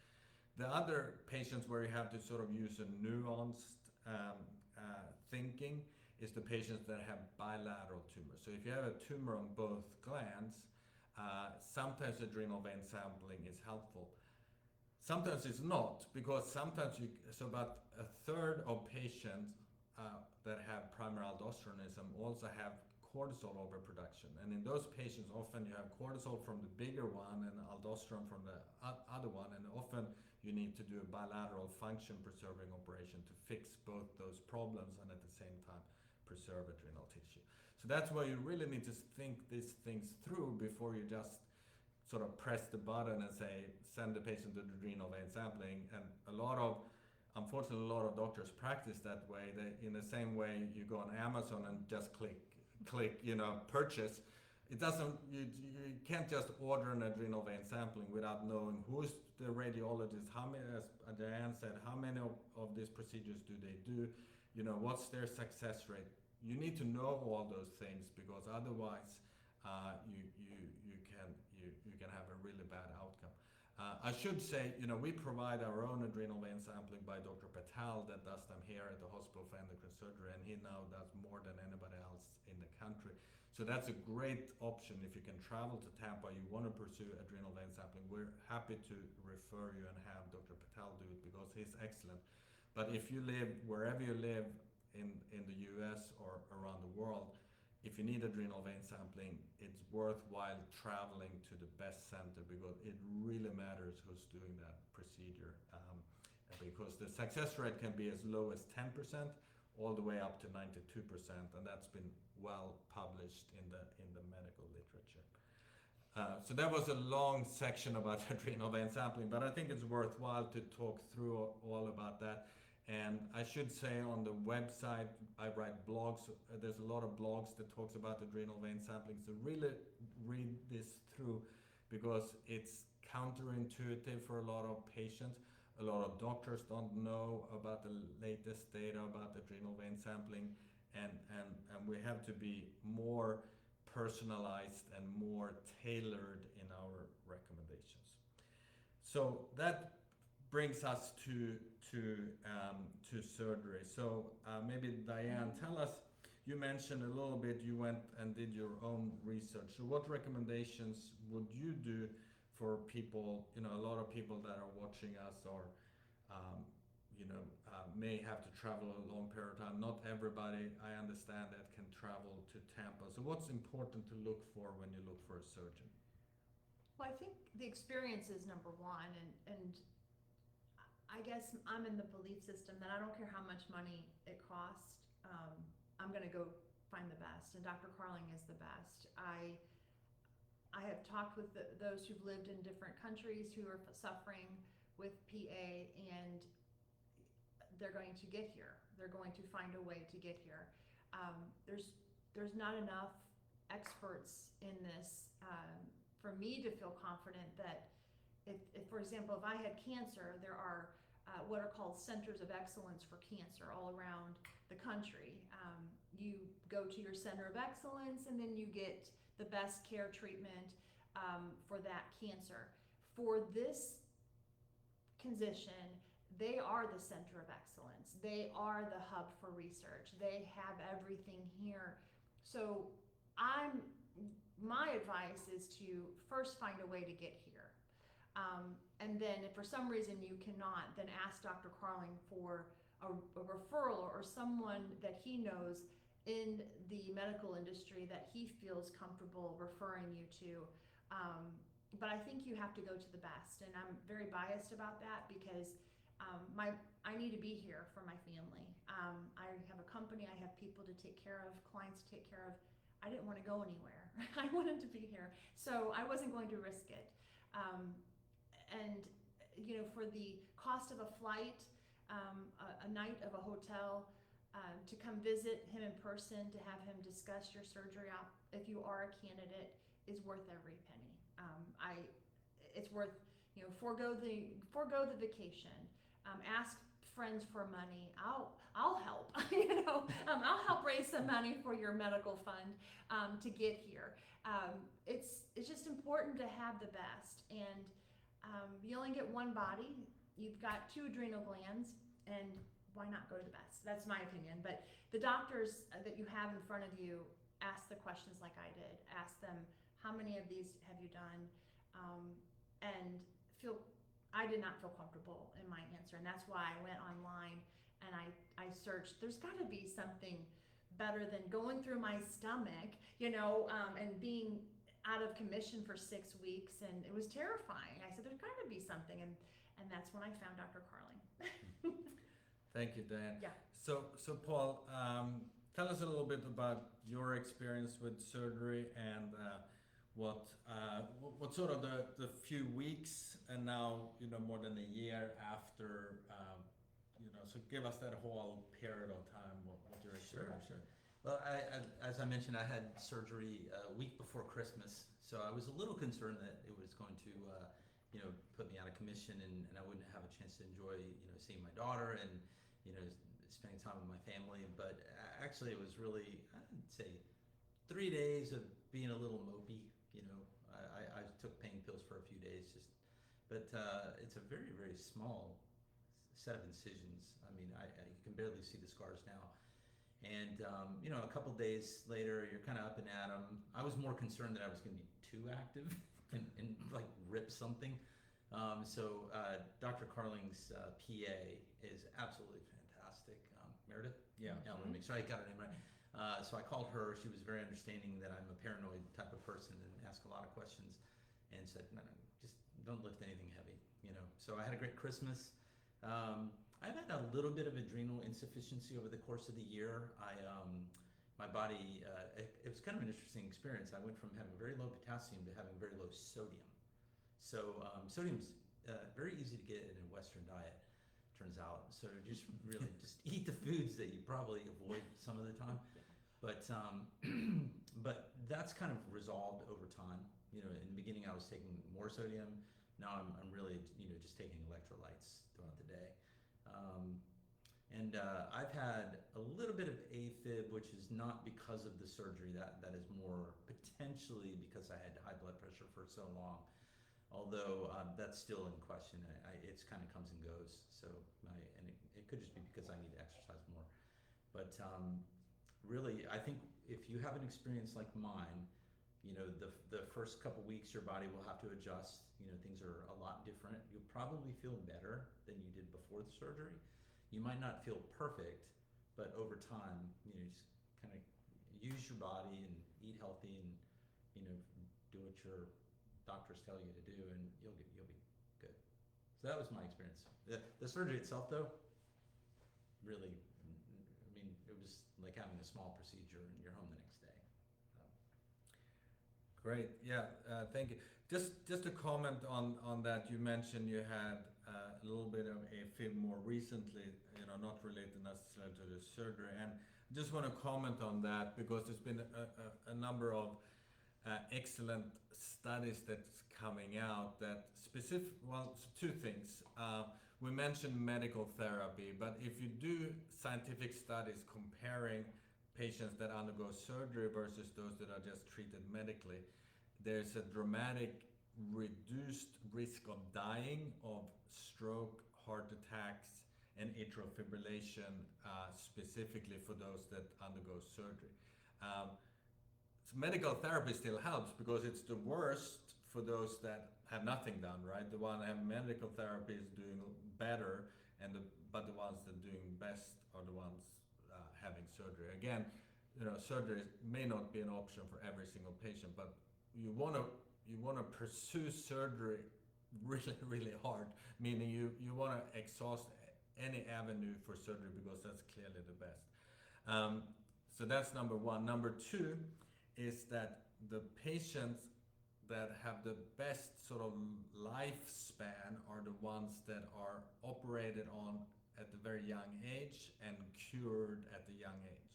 The other patients where you have to sort of use a nuanced thinking is the patients that have bilateral tumors. So if you have a tumor on both glands, sometimes adrenal vein sampling is helpful. Sometimes it's not, because sometimes so about a third of patients that have primary aldosteronism also have cortisol overproduction. And in those patients, often you have cortisol from the bigger one and aldosterone from the other one, and often you need to do a bilateral function preserving operation to fix both those problems and at the same time preserve adrenal tissue. So that's why you really need to think these things through before you just sort of press the button and say, send the patient to the adrenal vein sampling. And unfortunately, a lot of doctors practice that way. In the same way you go on Amazon and just click, purchase. It doesn't, you can't just order an adrenal vein sampling without knowing who's the radiologist, how many, as Diane said, how many of these procedures do they do, what's their success rate. You need to know all those things, because otherwise you can have a really bad outcome. I should say, we provide our own adrenal vein sampling by Dr. Patel that does them here at the Hospital for Endocrine Surgery, and he now does more than anybody else in the country. So that's a great option if you can travel to Tampa, you want to pursue adrenal vein sampling. We're happy to refer you and have Dr. Patel do it, because he's excellent. But if you live, wherever you live in the US or around the world, if you need adrenal vein sampling, it's worthwhile traveling to the best center, because it really matters who's doing that procedure. Because the success rate can be as low as 10%, all the way up to 92%, and that's been well published in the medical literature. So that was a long section about adrenal vein sampling, but I think it's worthwhile to talk through all about that. And I should say, on the website, I write blogs. There's a lot of blogs that talks about adrenal vein sampling. So really read this through, because it's counterintuitive for a lot of patients. A lot of doctors don't know about the latest data about adrenal vein sampling, and we have to be more personalized and more tailored in our recommendations. So that brings us to surgery. So maybe Diane, tell us, you mentioned a little bit, you went and did your own research. So what recommendations would you do for people, a lot of people that are watching us, or may have to travel a long period of time. Not everybody, I understand, that can travel to Tampa. So what's important to look for when you look for a surgeon? Well, I think the experience is number one, and I guess I'm in the belief system that I don't care how much money it costs, I'm going to go find the best, and Dr. Carling is the best. I have talked with those who've lived in different countries who are suffering with PA, and they're going to get here. They're going to find a way to get here. There's not enough experts in this for me to feel confident that if, for example, if I had cancer, there are what are called centers of excellence for cancer all around the country. You go to your center of excellence, and then you get the best care treatment for that cancer. For this condition, they are the center of excellence. They are the hub for research. They have everything here. So my advice is to first find a way to get here. And then if for some reason you cannot, then ask Dr. Carling for a referral or someone that he knows in the medical industry that he feels comfortable referring you to. But I think you have to go to the best, and I'm very biased about that, because I need to be here for my family. I have a company, I have people to take care of, clients to take care of. I didn't want to go anywhere. I wanted to be here, so I wasn't going to risk it. And for the cost of a flight, a night of a hotel, to come visit him in person, to have him discuss your surgery out, if you are a candidate, is worth every penny. It's worth, forego the vacation. Ask friends for money. I'll help. I'll help raise some money for your medical fund to get here. It's just important to have the best, and you only get one body. You've got 2 adrenal glands, and why not go to the best? That's my opinion. But the doctors that you have in front of you, ask the questions like I did. Ask them, how many of these have you done? And I did not feel comfortable in my answer, and that's why I went online and I searched. There's got to be something better than going through my stomach, and being out of commission for 6 weeks, and it was terrifying. I said, there's got to be something, and that's when I found Dr. Carling. Thank you, Diane. Yeah. So Paul, tell us a little bit about your experience with surgery, and what sort of the few weeks and now, you know, more than a year after, you know, so give us that whole period of time, what your experience. Sure. Well, as I mentioned, I had surgery a week before Christmas, so I was a little concerned that it was going to, you know, put me out of commission and I wouldn't have a chance to enjoy, you know, seeing my daughter and, you know, spending time with my family. But actually, it was really, I'd say, 3 days of being a little mopey. You know, I took pain pills for a few days, but it's a very, very small set of incisions. I mean, you can barely see the scars now. And, you know, a couple days later, you're kind of up and at 'em. I was more concerned that I was going to be too active and like rip something. So Dr. Carling's PA is absolutely fantastic. Meredith? Yeah. I want to make sure I got her name right. So I called her. She was very understanding that I'm a paranoid type of person and ask a lot of questions, and said, no, just don't lift anything heavy, you know. So I had a great Christmas. I've had a little bit of adrenal insufficiency over the course of the year. My body, it was kind of an interesting experience. I went from having very low potassium to having very low sodium. So sodium's very easy to get in a Western diet, turns out. So just really just eat the foods that you probably avoid some of the time. But but that's kind of resolved over time. You know, in the beginning I was taking more sodium. Now I'm really, you know, just taking electrolytes throughout the day. I've had a little bit of AFib, which is not because of the surgery. That is more potentially because I had high blood pressure for so long. Although that's still in question. It's kind of comes and goes. So it could just be because I need to exercise more. But really, I think if you have an experience like mine, you know, the first couple weeks your body will have to adjust. You know, things are a lot different. You'll probably feel better than you did before the surgery. You might not feel perfect, but over time, you know, just kind of use your body and eat healthy and, you know, do what your doctors tell you to do, and you'll be good. So that was my experience. The surgery itself, though, really, I mean, it was like having a small procedure and you're home the next day. Great. Yeah. Thank you. Just to comment on that, you mentioned you had a little bit of AFib more recently, you know, not related necessarily to the surgery. And I just want to comment on that because there's been a number of excellent studies that's coming out that two things. We mentioned medical therapy, but if you do scientific studies comparing patients that undergo surgery versus those that are just treated medically, there's a dramatic reduced risk of dying of stroke, heart attacks, and atrial fibrillation, specifically for those that undergo surgery. So medical therapy still helps because it's the worst for those that have nothing done, right? The one that have medical therapy is doing better, but the ones that are doing best are the ones having surgery. Again, you know, surgery may not be an option for every single patient, but you want to pursue surgery really, really hard, meaning you want to exhaust any avenue for surgery because that's clearly the best. So that's number one. Number two is that the patients that have the best sort of lifespan are the ones that are operated on at a very young age and cured at a young age.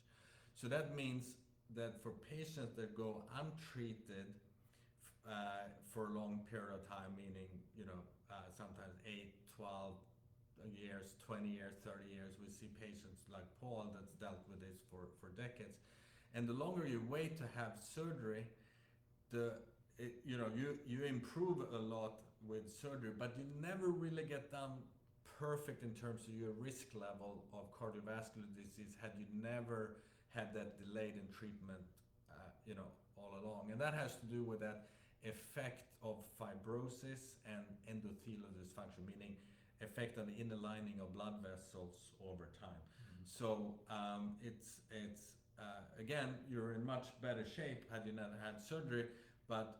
So that means that for patients that go untreated for a long period of time, meaning, you know, sometimes 8, 12 years, 20 years, 30 years, we see patients like Paul that's dealt with this for decades. And the longer you wait to have surgery, you improve a lot with surgery, but you never really get down perfect in terms of your risk level of cardiovascular disease had you never had that delayed in treatment, all along. And that has to do with that effect of fibrosis and endothelial dysfunction, meaning effect on the inner lining of blood vessels over time. Mm-hmm. So again, you're in much better shape had you never had surgery, but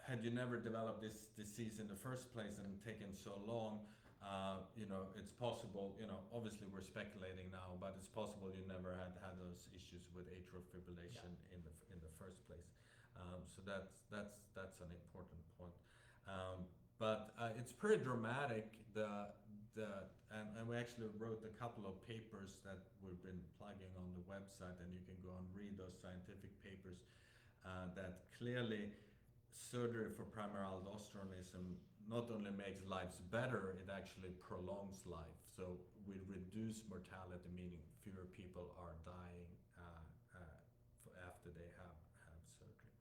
had you never developed this disease in the first place and taken so long, it's possible, obviously we're speculating now, but it's possible you never had those issues with atrial fibrillation in the first place. So that's an important point. But it's pretty dramatic. And we actually wrote a couple of papers that we've been plugging on the website, and you can go and read those scientific papers that clearly surgery for primary aldosteronism not only makes lives better, it actually prolongs life. So we reduce mortality, meaning fewer people are dying after they have surgery.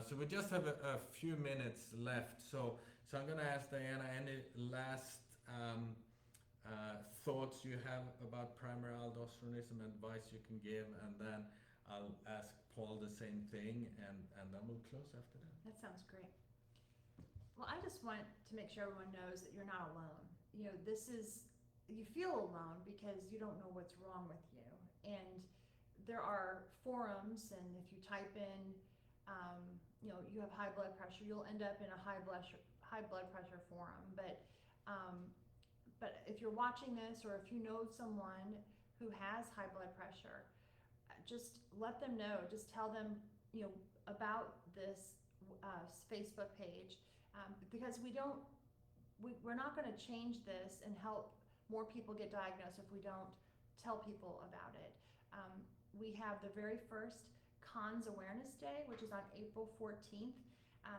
So we just have a few minutes left. So I'm going to ask Diana, any last thoughts you have about primary aldosteronism, advice you can give, and then I'll ask Paul the same thing, and then we'll close after that. That sounds great. Well, I just want to make sure everyone knows that you're not alone. You know, you feel alone because you don't know what's wrong with you. And there are forums, and if you type in, you have high blood pressure, you'll end up in a high blood pressure forum. But if you're watching this, or if you know someone who has high blood pressure, just let them know. Just tell them, about this Facebook page, because we're not going to change this and help more people get diagnosed if we don't tell people about it. We have the very first Conn's Awareness Day, which is on April 14th.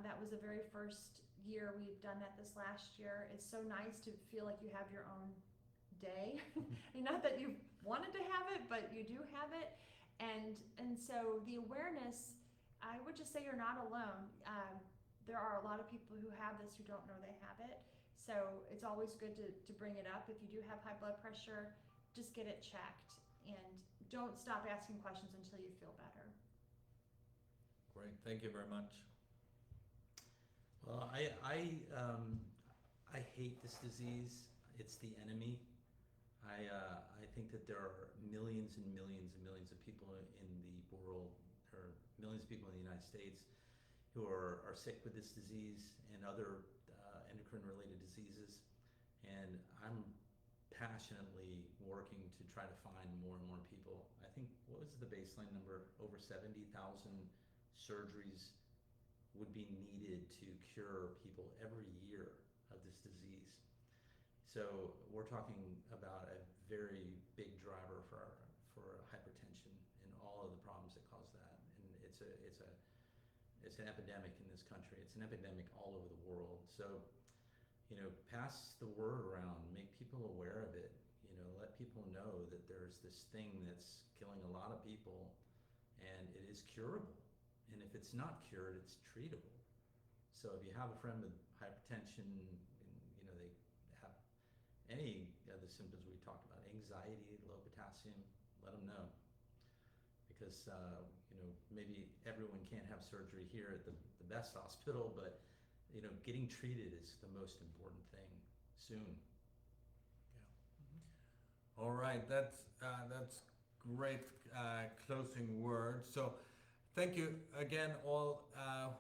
That was the very first year we've done that this last year. It's so nice to feel like you have your own day. Not that you wanted to have it, but you do have it. And so the awareness, I would just say you're not alone. There are a lot of people who have this who don't know they have it. So it's always good to bring it up. If you do have high blood pressure, just get it checked, and don't stop asking questions until you feel better. Great, thank you very much. Well, I hate this disease. It's the enemy. I think that there are millions and millions and millions of people in the world, or millions of people in the United States, who are sick with this disease and other endocrine-related diseases. And I'm passionately working to try to find more and more people. I think, what was the baseline number? Over 70,000 surgeries would be needed to cure people every year of this disease. So we're talking about a very big driver for hypertension and all of the problems that cause that. And it's an epidemic in this country. It's an epidemic all over the world. So, pass the word around, make people aware of it. Let people know that there's this thing that's killing a lot of people, and it is curable. And if it's not cured, it's treatable. So if you have a friend with hypertension, and they have any of the symptoms we talked about, anxiety, low potassium, let them know. Because maybe everyone can't have surgery here at the best hospital, but getting treated is the most important thing soon. Yeah. All right, that's great closing words. So thank you again, all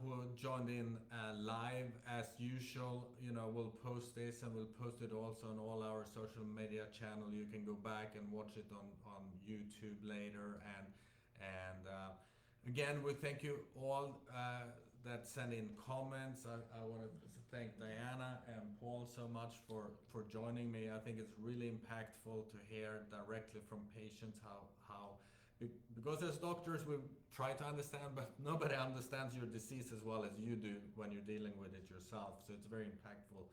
who joined in live. As usual, we'll post this, and we'll post it also on all our social media channel. You can go back and watch it on YouTube later. And again, we thank you all that sent in comments. I want to thank Diana and Paul so much for joining me. I think it's really impactful to hear directly from patients how because as doctors we try to understand, but nobody understands your disease as well as you do when you're dealing with it yourself. So it's very impactful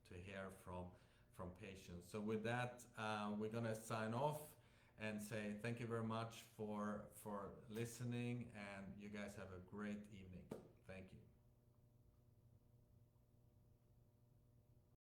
to hear from patients. So with that, we're gonna sign off and say thank you very much for listening, and you guys have a great evening. Thank you.